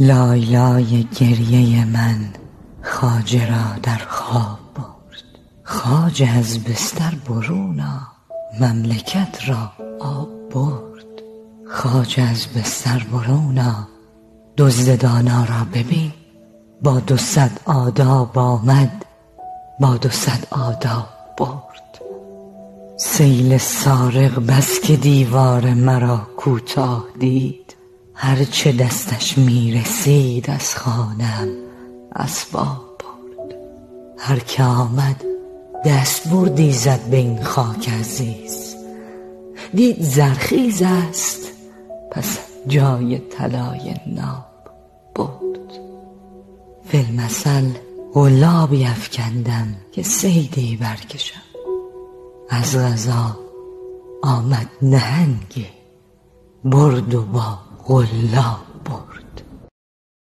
لای لای گریه من خواجه را در خواب برد. خواجه از بستر برون آ، مملکت را آب برد. خواجه از بستر برون آ، دزد دانا را ببین. با 200 آداب آمد، با 200 آداب برد. سیل سارق بس که دیوار مرا کوتاه دید، هرچه دستش میرسید از خانه‌ام اسباب برد. هر که آمد دست بردی زد به این خاک عزیز، دید زرخیز است پس جای طلای ناب برد. فی المثل قلابی افکندم که صیدی برکشم، از قضا آمد نهنگی برد و با قلاب برد.